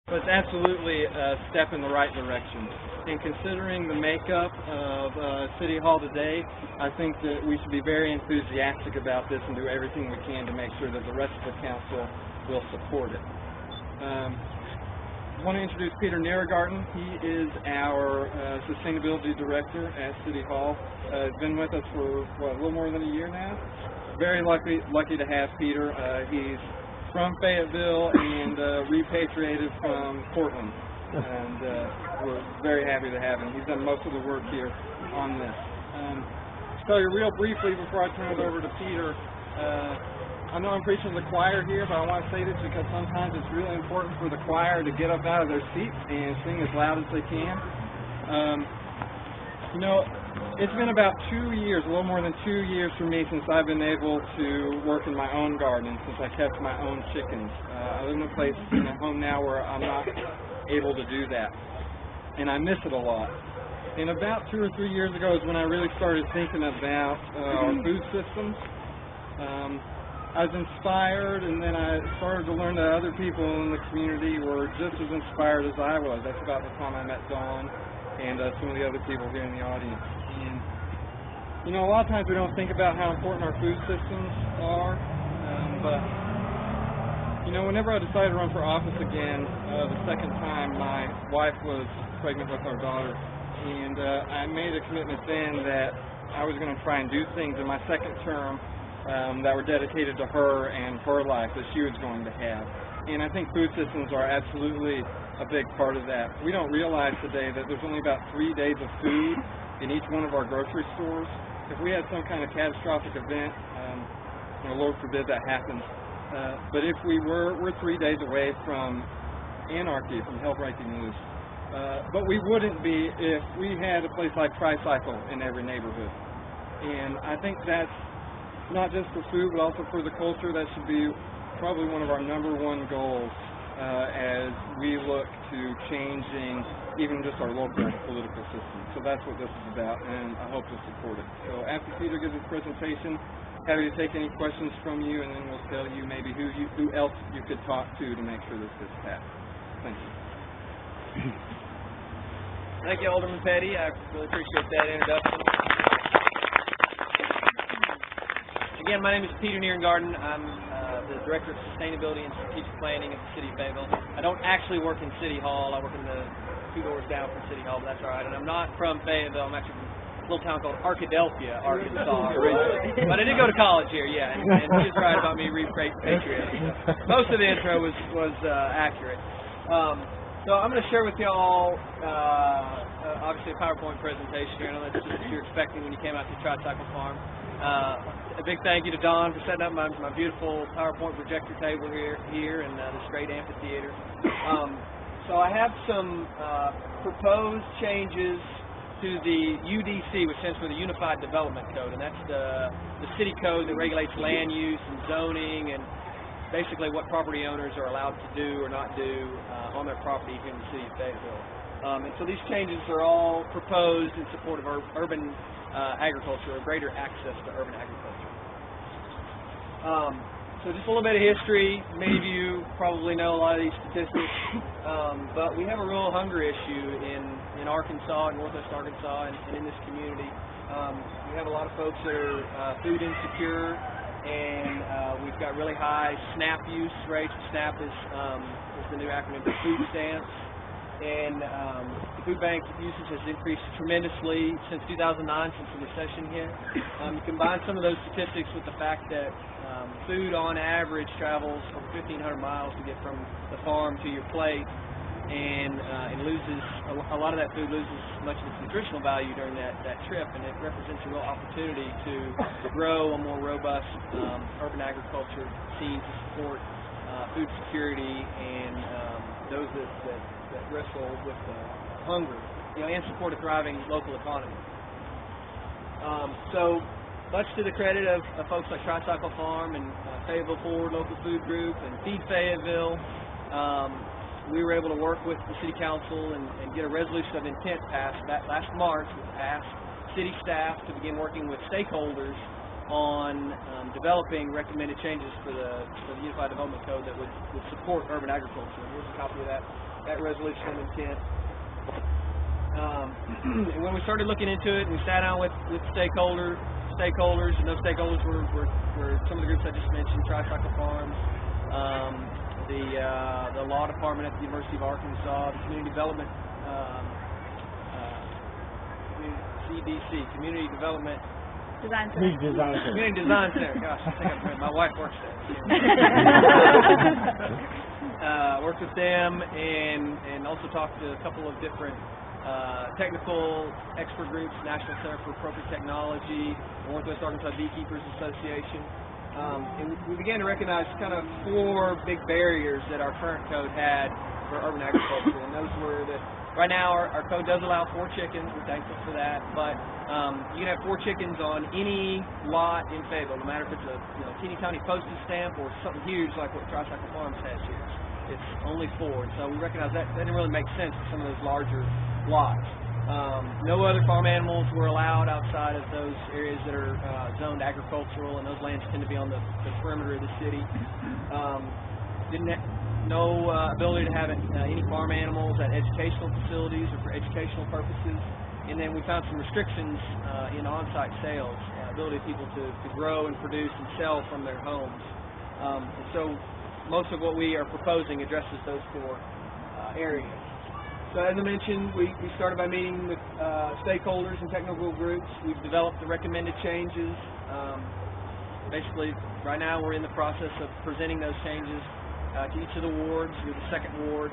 But it's absolutely a step in the right direction. And considering the makeup of City Hall today, I think that we should be very enthusiastic about this and do everything we can to make sure that the rest of the council will support it. I want to introduce Peter Nierengarten. He is our Sustainability Director at City Hall. He's been with us for, what, a little more than a year now? Very lucky to have Peter. He's from Fayetteville and repatriated from Portland. And we're very happy to have him. He's done most of the work here on this. To tell you real briefly before I turn it over to Peter, I know I'm preaching to the choir here, but I want to say this because sometimes it's really important for the choir to get up out of their seats and sing as loud as they can. You know, it's been about 2 years, a little more than 2 years for me since I've been able to work in my own garden, since I kept my own chickens. I live in a home now where I'm not able to do that, and I miss it a lot. And about 2 or 3 years ago is when I really started thinking about our food systems. I was inspired, and then I started to learn that other people in the community were just as inspired as I was. That's about the time I met Dawn and some of the other people here in the audience. And, you know, a lot of times we don't think about how important our food systems are, but, you know, whenever I decided to run for office again, the second time, my wife was pregnant with our daughter, and I made a commitment then that I was going to try and do things in my second term that were dedicated to her and her life that she was going to have. And I think food systems are absolutely a big part of that. We don't realize today that there's only about 3 days of food in each one of our grocery stores. If we had some kind of catastrophic event, you know, Lord forbid that happens, but if we're 3 days away from anarchy, from hell breaking loose. But we wouldn't be if we had a place like Tricycle in every neighborhood. And I think that's not just for food, but also for the culture. That should be probably one of our #1 goals as we look to changing even just our local political system. So that's what this is about, and I hope to support it. So after Peter gives his presentation, happy to take any questions from you, and then we'll tell you maybe who else you could talk to make sure this gets passed. Thank you. Thank you, Alderman Petty. I really appreciate that introduction. Again, my name is Peter Nierengarten. I'm the Director of Sustainability and Strategic Planning at the City of Fayetteville. I don't actually work in City Hall. I work in the 2 doors down from City Hall, but that's all right. And I'm not from Fayetteville. I'm actually from a little town called Arkadelphia, Arkansas, originally. But I did go to college here, yeah, and he was right about me repatriating. So most of the intro was accurate. So I'm going to share with y'all, obviously, a PowerPoint presentation here. I know that's just what you're expecting when you came out to Tricycle Farm. A big thank you to Don for setting up my beautiful PowerPoint projector table here and this great amphitheater. So I have some proposed changes to the UDC, which stands for the Unified Development Code, and that's the city code that regulates land use and zoning and basically what property owners are allowed to do or not do on their property here in the city of Fayetteville. And so these changes are all proposed in support of urban agriculture, or greater access to urban agriculture. So just a little bit of history. Many of you probably know a lot of these statistics, but we have a real hunger issue in Arkansas, Northwest Arkansas, and in this community. We have a lot of folks that are food insecure, and we've got really high SNAP use rates. SNAP is the new acronym for food stamps. And the food bank usage has increased tremendously since 2009, since the recession hit. You combine some of those statistics with the fact that food on average travels over 1,500 miles to get from the farm to your plate, and it loses, a lot of that food loses much of its nutritional value during that trip, and it represents a real opportunity to grow a more robust urban agriculture scene to support food security and those that wrestle with hunger, and support a thriving local economy. So much to the credit of folks like Tricycle Farm and Fayetteville Forward Local Food Group and Feed Fayetteville, we were able to work with the City Council and get a resolution of intent passed last March, which asked city staff to begin working with stakeholders on developing recommended changes for the Unified Development Code that would support urban agriculture. And here's a copy of that that resolution of intent. And when we started looking into it, we sat down with stakeholders, and those stakeholders were some of the groups I just mentioned: Tricycle Farms, the law department at the University of Arkansas, the community development, CDC, Community Development Design Center. Community Design Center. Gosh, I think my wife works there. Worked with them and also talked to a couple of different technical expert groups, National Center for Appropriate Technology, Northwest Arkansas Beekeepers Association. And we began to recognize kind of 4 big barriers that our current code had for urban agriculture, and those were that right now our code does allow 4 chickens. We're thankful for that, but you can have 4 chickens on any lot in Fayetteville, no matter if it's a teeny tiny postage stamp or something huge like what Tricycle Farms has here. It's only 4, and so we recognize that didn't really make sense for some of those larger lots. No other farm animals were allowed outside of those areas that are zoned agricultural, and those lands tend to be on the perimeter of the city. No ability to have any farm animals at educational facilities or for educational purposes. And then we found some restrictions in on-site sales, ability of people to grow and produce and sell from their homes. And so most of what we are proposing addresses those 4 areas. So as I mentioned, we started by meeting with stakeholders and technical groups. We've developed the recommended changes. Basically, right now we're in the process of presenting those changes to each of the wards. You're the 2nd ward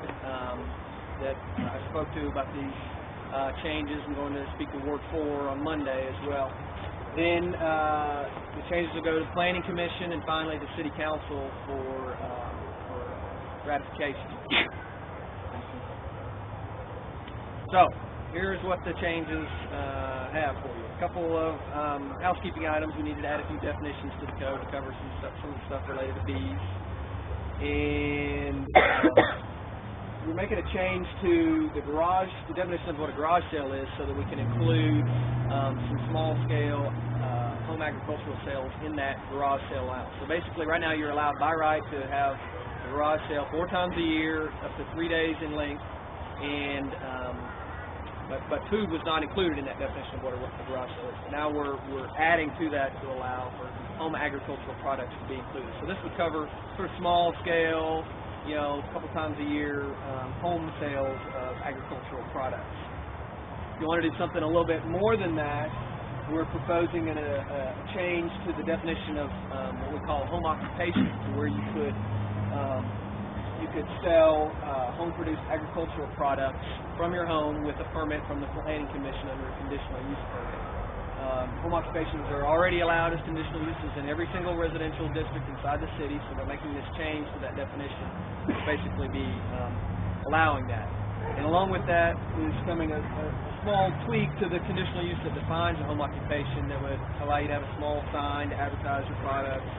that I spoke to about these changes. I'm going to speak to Ward 4 on Monday as well. Then the changes will go to the Planning Commission and finally the City Council for ratification. So here's what the changes have for you. A couple of housekeeping items. We needed to add a few definitions to the code to cover some of the stuff related to bees. And we're making a change to the definition of what a garage sale is, so that we can include some small-scale home agricultural sales in that garage sale allowance. So basically, right now you're allowed by right to have a garage sale 4 times a year, up to 3 days in length, and but food was not included in that definition of what a garage sale is. Now we're adding to that to allow for home agricultural products to be included. So this would cover sort of small scale, a couple times a year, home sales of agricultural products. If you want to do something a little bit more than that, we're proposing a change to the definition of what we call home occupation, to where you could sell home-produced agricultural products from your home with a permit from the Planning Commission under a conditional use permit. Home occupations are already allowed as conditional uses in every single residential district inside the city, so we're making this change to that definition to basically be allowing that. And along with that is coming a small tweak to the conditional use that defines a home occupation that would allow you to have a small sign to advertise your products,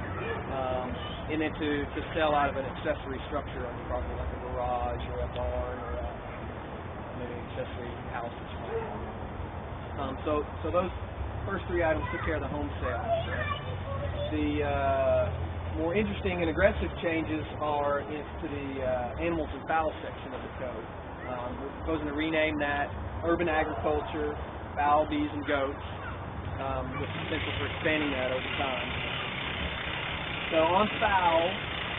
and then to sell out of an accessory structure on the property, like a garage or a barn or maybe an accessory house or something. So those first 3 items took care of the home sale. The more interesting and aggressive changes are to the animals and fowl section of the code. We're proposing to rename that urban agriculture, fowl, bees, and goats, with potential for expanding that over time. So on fowl,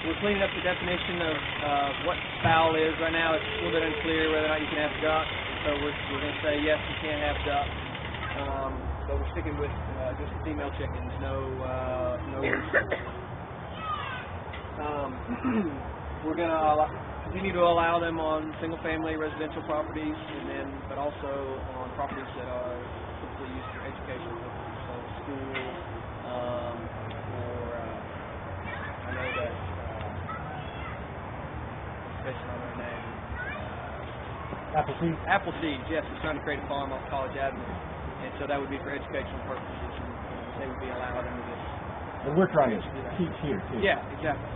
we're cleaning up the definition of what fowl is. Right now it's a little bit unclear whether or not you can have duck, so we're going to say yes, you can have duck. But we're sticking with just the female chickens, no we're going to continue to allow them on single-family residential properties, but also on properties that are typically used for educational purposes, so school, or I know that based on their name, Appleseed. Appleseed, yes, we're trying to create a farm off College Avenue, and so that would be for educational purposes, and they would be allowed under this. And we're trying to teach here too. Yeah, exactly.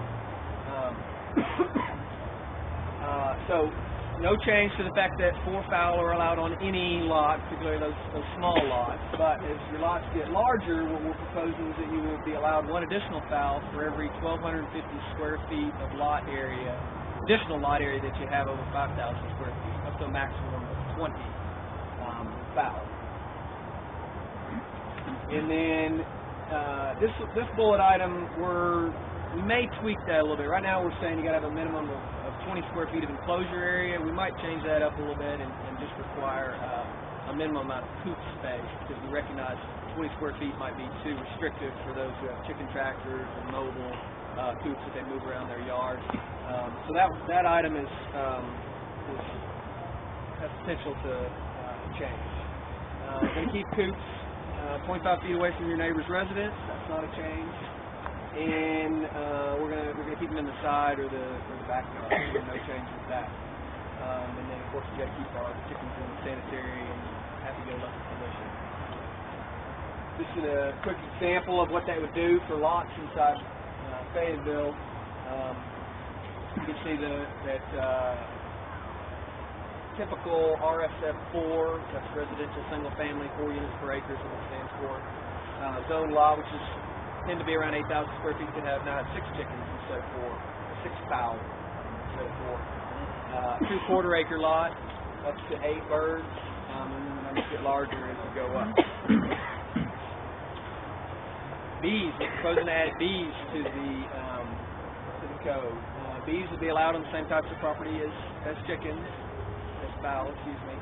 So no change to the fact that 4 fowl are allowed on any lot, particularly those small lots. But as your lots get larger, what we're proposing is that you will be allowed 1 additional fowl for every 1,250 square feet of lot area additional lot area that you have over 5,000 square feet, up to a maximum of 20 fowls. And then this bullet item, we may tweak that a little bit. Right now we're saying you got to have a minimum of 20 square feet of enclosure area. We might change that up a little bit and just require a minimum amount of coop space, because we recognize 20 square feet might be too restrictive for those who have chicken tractors and mobile coops that they move around their yard. So that item has potential to change. We're going to keep coops 25 feet away from your neighbor's residence. That's not a change. And we're gonna keep them in the side or the backyard. No change with that. And then of course we got to keep our chickens in the sanitary and happy-go-lucky condition. This is a quick example of what that would do for lots inside Fayetteville. You can see that typical RSF4, that's residential single-family, 4 units per acre is what it stands for. Zone lot, which tend to be around 8,000 square feet, could have now 6 chickens instead of 4, 6 fowls instead of 4. 2 quarter-acre lot, up to 8 birds, and the numbers get larger as you go up. Bees, we're proposing to add bees to the code. Bees will be allowed on the same types of property as chickens. Fowl, excuse me.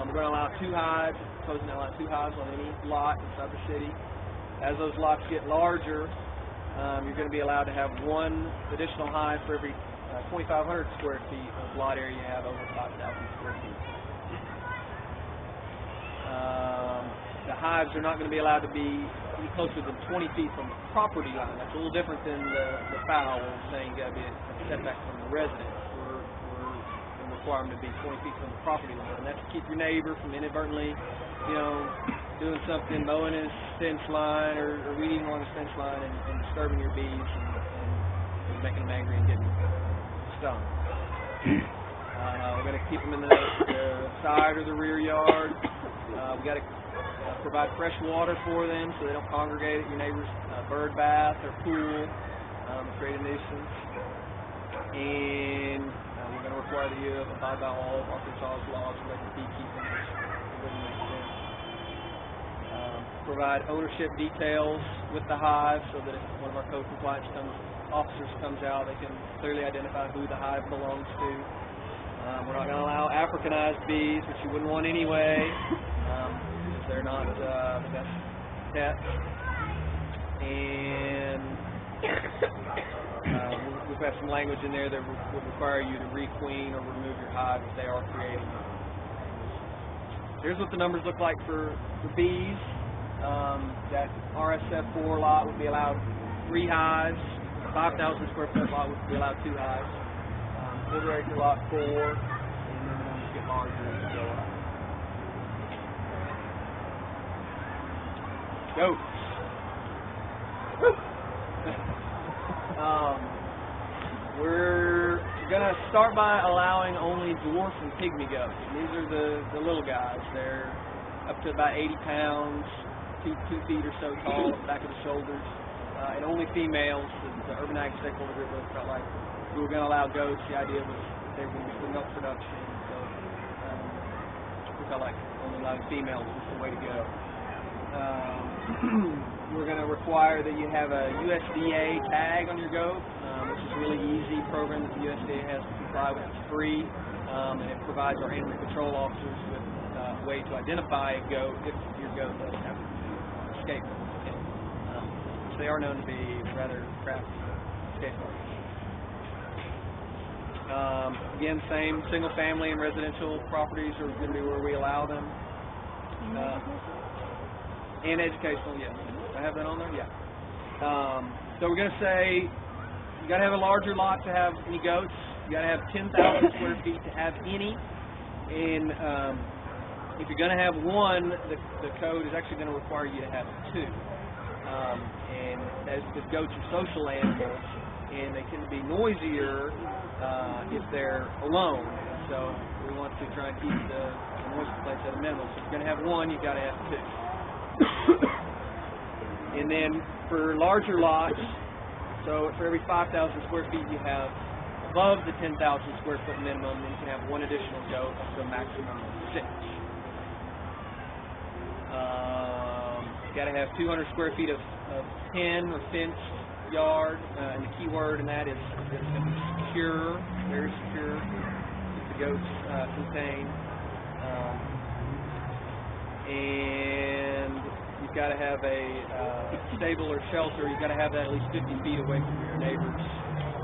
We're going to allow 2 hives. We're proposing to allow 2 hives on any lot inside the city. As those lots get larger, you're going to be allowed to have 1 additional hive for every 2,500 square feet of lot area you have over 5,000 square feet. The hives are not going to be allowed to be any closer than 20 feet from the property line. That's a little different than the fowl. We're saying you got to be a setback from the residence. Require them to be 20 feet from the property line, and that's to keep your neighbor from inadvertently, doing something, mowing his fence line or weeding along his fence line and disturbing your bees and making them angry and getting stung. We're going to keep them in the side or the rear yard. We got to provide fresh water for them so they don't congregate at your neighbor's bird bath or pool, create a nuisance. And we're going to require that you abide by all of Arkansas's laws related to beekeeping, which wouldn't make sense. Provide ownership details with the hive so that if one of our code compliance officers comes out, they can clearly identify who the hive belongs to. We're not going to allow Africanized bees, which you wouldn't want anyway, because they're not the best pets. And we've got some language in there that would require you to requeen or remove your hive if they are creating it. Here's what the numbers look like for bees. That RSF4 lot would be allowed 3 hives. 5,000 square foot lot would be allowed 2 hives. Quarter-acre lot 4, and then the numbers get larger as you go up. Goats. We're going to start by allowing only dwarf and pygmy goats. And these are the little guys. They're up to about 80 pounds, 2 feet or so tall at the back of the shoulders, and only females. The urban ag stakeholder group really felt like we were going to allow goats. The idea was they were going to be for milk production, so we felt like only allowing females was the way to go. We're going to require that you have a USDA tag on your goat, which is a really easy program that the USDA has to comply with. It's free, and it provides our animal control officers with a way to identify a goat if your goat does have to escape. So they are known to be rather crafty escapers. Again, same single-family and residential properties are going to be where we allow them. And educational, yes. I have that on there? Yeah. So we're going to say you got to have a larger lot to have any goats. You got to have 10,000 square feet to have any. And if you're going to have 1, the code is actually going to require you to have 2. And as the goats are social animals, and they tend to be noisier if they're alone. So we want to try and keep the noise complaints at a minimum. So if you're going to have 1, you've got to have 2. And then for larger lots, so for every 5,000 square feet you have above the 10,000 square foot minimum, then you can have one additional goat up to a maximum of 6. You've got to have 200 square feet of pen or fenced yard, and the key word in that is secure, very secure, that the goats contain. And you've got to have a stable or shelter. You've got to have that at least 50 feet away from your neighbor's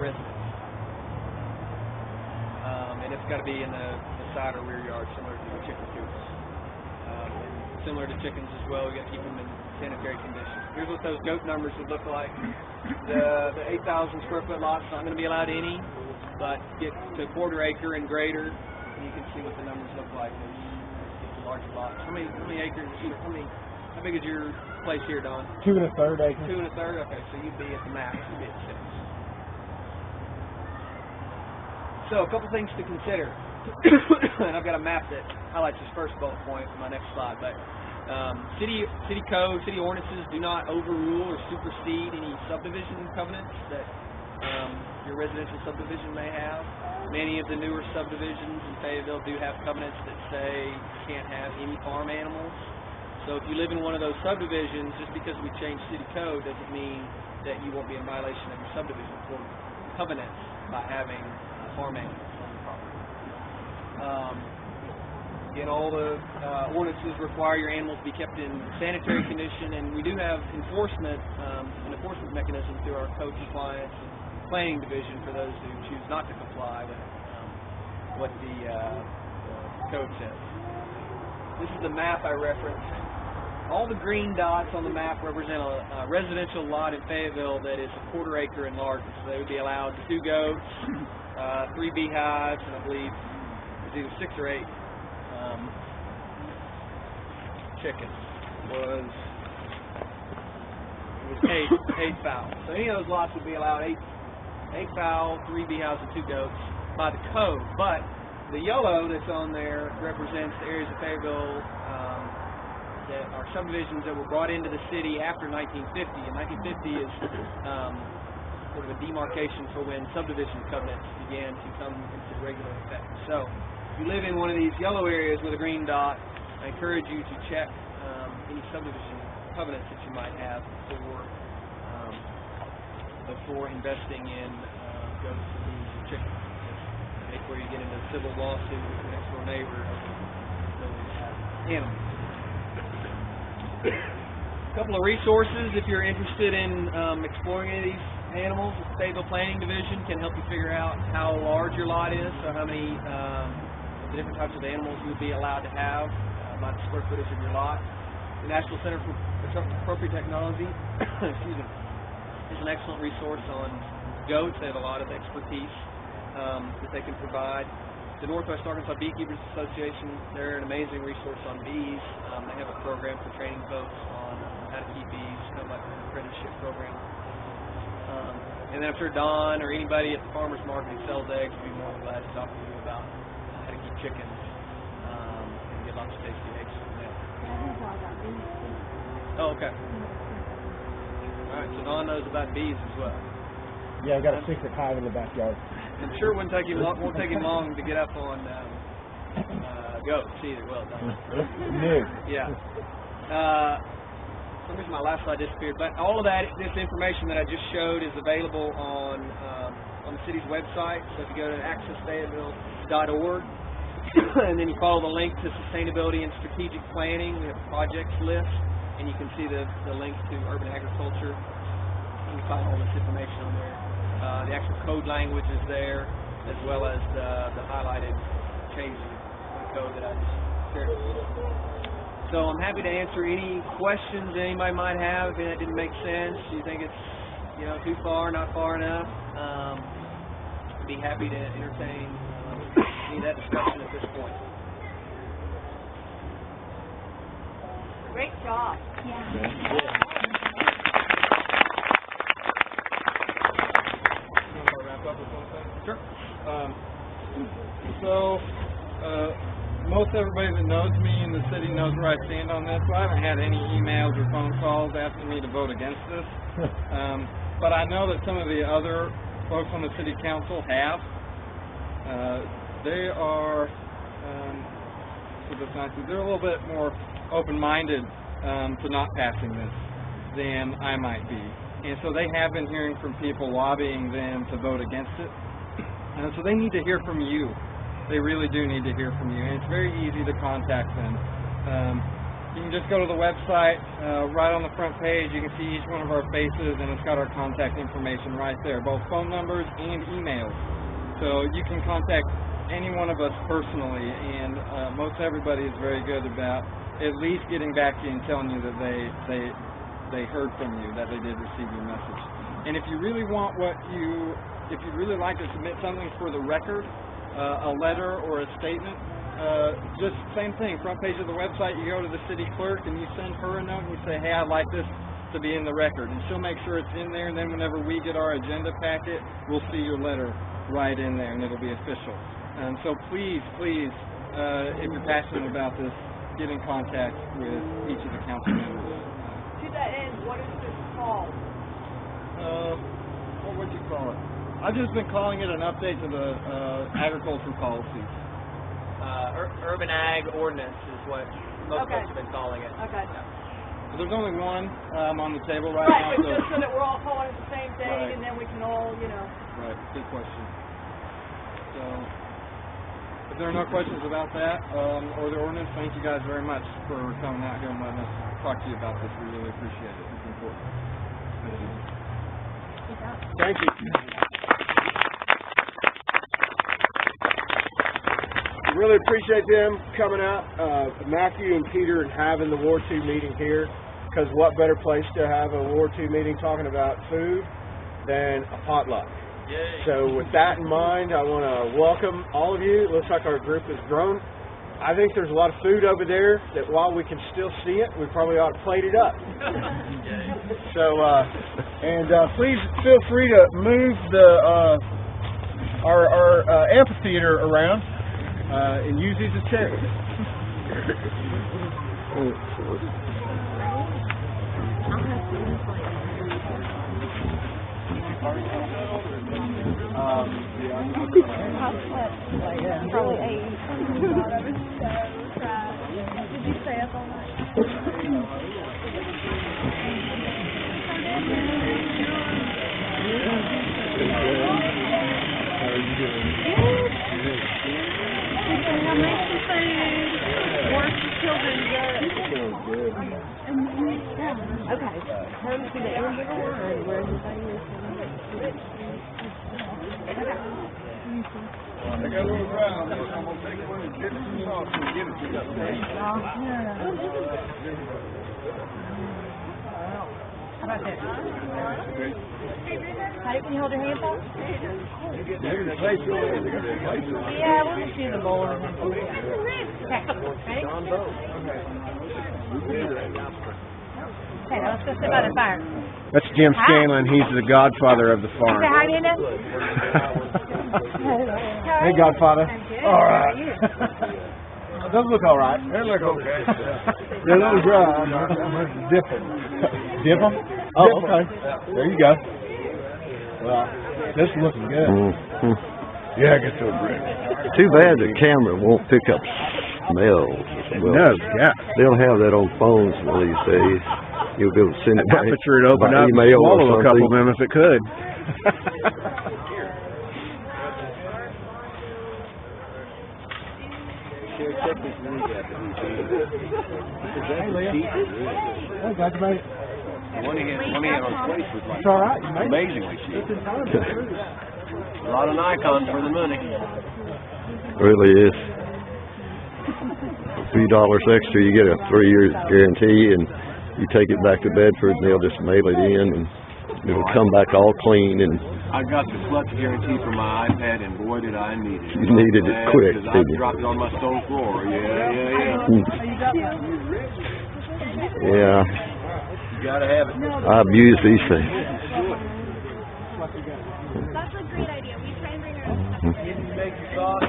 residence. And it's got to be in the side or rear yard, similar to the chicken coops. And similar to chickens as well, we've got to keep them in sanitary condition. Here's what those goat numbers would look like. The 8,000 square foot lot's not going to be allowed any, but get to a quarter acre and greater, and you can see what the numbers look like as larger lots. How many acres? How big is your place here, Don? 2 1/3 acres. 2 1/3. Okay, so you'd be at the max. You'd be at 6. So a couple things to consider, and I've got a map that highlights this first bullet point for my next slide. But city code, city ordinances do not overrule or supersede any subdivision covenants that your residential subdivision may have. Many of the newer subdivisions in Fayetteville do have covenants that say you can't have any farm animals. So if you live in one of those subdivisions, just because we change city code doesn't mean that you won't be in violation of your subdivision covenants by having farm animals on the property. Again, all the ordinances require your animals to be kept in sanitary condition, and we do have an enforcement mechanism through our code compliance and planning division for those who choose not to comply with what the code says. This is the map I referenced. All the green dots on the map represent a residential lot in Fayetteville that is a quarter acre and larger. So they would be allowed 2 goats, 3 beehives, and I believe it was either 6 or 8 chickens. It was 8 fowl. So any of those lots would be allowed 8 fowl, 3 beehives, and 2 goats by the code. But the yellow that's on there represents the areas of Fayetteville that are subdivisions that were brought into the city after 1950. And 1950 is sort of a demarcation for when subdivision covenants began to come into regular effect. So if you live in one of these yellow areas with a green dot, I encourage you to check any subdivision covenants that you might have before investing in goats or bees or chickens. That's where you get into a civil lawsuit with your next door neighbor over those animals. A couple of resources if you're interested in exploring any of these animals. The Fayetteville Planning Division can help you figure out how large your lot is, so how many the different types of animals you would be allowed to have by the square footage of your lot. The National Center for Appropriate Technology excuse me, is an excellent resource on goats. They have a lot of expertise that they can provide. The Northwest Arkansas Beekeepers Association, they're an amazing resource on bees. They have a program for training folks on how to keep bees, kind of like an apprenticeship program. And then I'm sure Don or anybody at the farmer's market who sells eggs would be more than glad to talk to you about how to keep chickens and get lots of tasty eggs from them. Oh, okay. All right, so Don knows about bees as well. Yeah, I got a secret hive in the backyard. I'm sure it won't take him long to get up on goats either. Well done. No. Yeah. For some reason my last slide disappeared, but all of this information that I just showed is available on the city's website. So if you go to accessfayetteville.org and then you follow the link to sustainability and strategic planning, we have a projects list, and you can see the link to urban agriculture. You can find all this information on there. The actual code language is there, as well as the highlighted changes in the code that I just shared with you. So I'm happy to answer any questions that anybody might have. If that didn't make sense, you think it's too far, not far enough, I'd be happy to entertain any of that discussion at this point. Great job. Yeah. Sure. Most everybody that knows me in the city knows where I stand on this. So I haven't had any emails or phone calls asking me to vote against this. But I know that some of the other folks on the city council have. They are, they're a little bit more open-minded to not passing this than I might be. And so they have been hearing from people lobbying them to vote against it. And so they need to hear from you. They really do need to hear from you. And it's very easy to contact them. You can just go to the website. Right on the front page, you can see each one of our faces, and it's got our contact information right there, both phone numbers and emails. So you can contact any one of us personally, and most everybody is very good about at least getting back to you and telling you that they heard from you, that they did receive your message. And if you really want if you'd really like to submit something for the record, a letter or a statement, just same thing, front page of the website, you go to the city clerk and you send her a note and you say, hey, I'd like this to be in the record. And she'll make sure it's in there, and then whenever we get our agenda packet, we'll see your letter right in there, and it'll be official. So please, if you're passionate about this, get in contact with each of the council members. To that end, what is this called? What would you call it? I've just been calling it an update to the agriculture policies. Urban Ag Ordinance is what most Okay. folks have been calling it. Okay. There's only one on the table right Right, now. but just so that we're all calling it the same thing, Right. and then we can all, Right, good question. So, if there are no questions about that or the ordinance, thank you guys very much for coming out here and letting us talk to you about this. We really appreciate it. It's important. Thank you. Really appreciate them coming out, Matthew and Peter, and having the Ward 2 meeting here, because what better place to have a Ward 2 meeting talking about food than a potluck. Yay. So with that in mind, I want to welcome all of you. It looks like our group has grown. I think there's a lot of food over there that while we can still see it, we probably ought to plate it up. So, please feel free to move our amphitheater around and use these as chairs. Probably 8. Did you stay up all night? How are you doing? I'll make some food. Work the children good. Okay. Come to the end of the line where everybody is. I got a little brown. I'm going to take one and dip it in sauce and give it to you. How about this? How can you hold your hands up? Yeah, we'll just use the bowl. Okay. Okay, now let's go sit by the fire. That's Jim Scanlon. He's the godfather of the farm. Say hi, Nina. Hey, Godfather. All right. Those look all right. They look okay. They're a little dry. I'm going to dip them. Dip them? Oh, okay. There you go. Well, this is looking good. Mm-hmm. Yeah, get to a break. Too bad the camera won't pick up smells. Well, No, yeah. they'll have that on phones one of these days. You'll be able to send it by, Aperture it open by up and email or swallow a couple of something. them if it could. Hey, Leah. Hey, glad you made it. One he had on place was like It's all right. You made it. amazingly cheap. Just in time. A lot of Nikons for the money. Really is. A few dollars extra, you get a 3-year guarantee, and you take it back to Bedford, and they'll just mail it in, and it'll come back all clean. And I got the clutch guarantee for my iPad, and boy, did I need it. you needed it quick, Because I didn't you? dropped it on my stove floor. Yeah. Yeah, You gotta have it. I abuse these things. That's a great idea. We try and bring our own stuff. Did you make your sauce?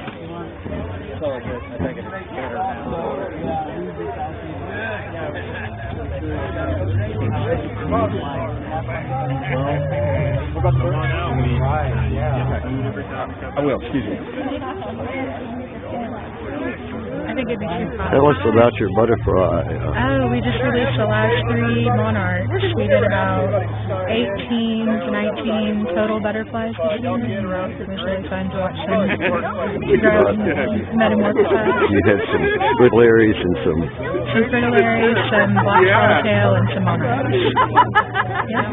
So I think it's better now. I will, excuse me. I think it'd be too fun. Tell us about your butterfly. Oh, we just released the last 3 monarchs. We did about 18 to 19 total butterflies this year. It was really fun to watch them grow and metamorphosize. You had some fritillaries and some fritillaries, some black swallowtail, and some monarchs. Yeah.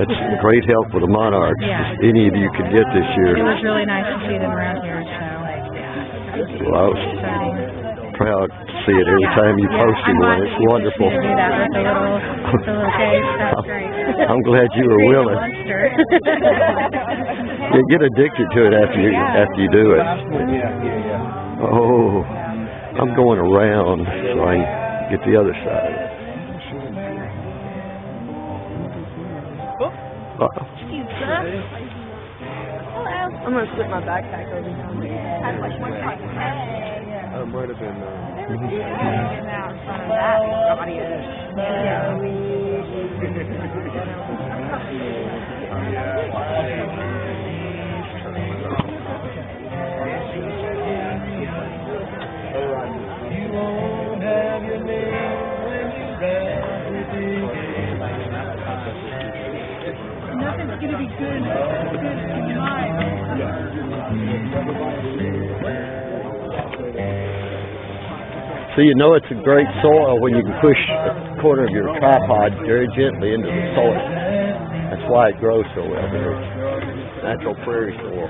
That's some great help with the monarchs. Yeah. Any of you could get this year. It was really nice to see them around here, so Well, I was exciting. proud to see it every time you posted one. It's wonderful. Do that with the little case. That's great. I'm glad you were willing. Monster. You get addicted to it after you do it. Oh, I'm going around so I can get the other side. Excuse me. Hello. I'm going to slip my backpack over here. I might have been. Nothing's going to be good. So you know it's a great soil when you can push the corner of your tripod very gently into the soil. That's why it grows so well here. It's natural prairie soil.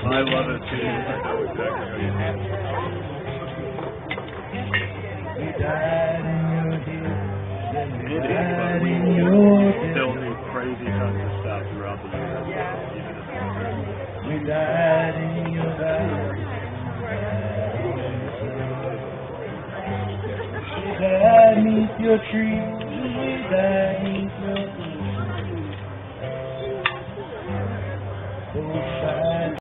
I love it too. I know exactly how you It is, but we still do crazy tons of stuff throughout the year. We died in your valley. We died beneath your tree. We died in